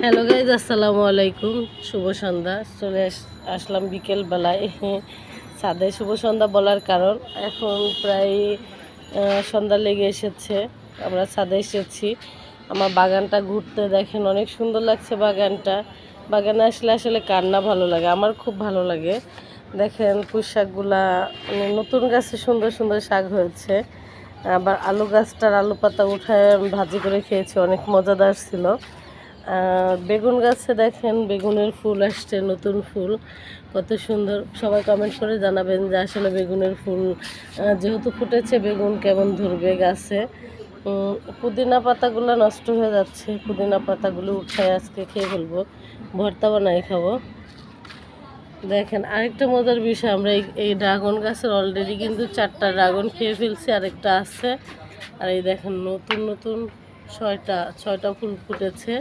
Hello guys, আসসালামু আলাইকুম। শুভ সন্ধ্যা। চলে আসলাম বিকেল বেলায় ছাদে। শুভ সন্ধ্যা বলার কারণ এখন প্রায় সন্ধ্যা লেগে এসেছে। আমরা ছাদে এসেছি আমার বাগানটা ঘুরতে। দেখেন অনেক সুন্দর লাগছে বাগানটা। বাগানে আসলে আসলে কার না ভালো লাগে, আমার খুব ভালো লাগে। দেখেন পুঁই শাকগুলা নতুন গাছে সুন্দর সুন্দর শাক হয়েছে। আবার আলু গাছটার আলু পাতা উঠায় ভাজি করে খেয়েছি, অনেক মজাদার ছিল। বেগুন গাছে দেখেন বেগুনের ফুল আসছে, নতুন ফুল, কত সুন্দর। সবাই কমেন্ট করে জানাবেন যে আসলে বেগুনের ফুল যেহেতু ফুটেছে বেগুন কেমন ধরবে গাছে। পুদিনা পাতাগুলো নষ্ট হয়ে যাচ্ছে, পুদিনা পাতাগুলো উঠায় আজকে খেয়ে ফেলবো, ভর্তা বানাই খাবো। দেখেন আরেকটা মজার বিষয়, আমরা এই ড্রাগন গাছের অলরেডি কিন্তু 4টা ড্রাগন খেয়ে ফেলছি, আরেকটা আছে। আর এই দেখেন নতুন নতুন ছয়টা ফুল ফুটেছে।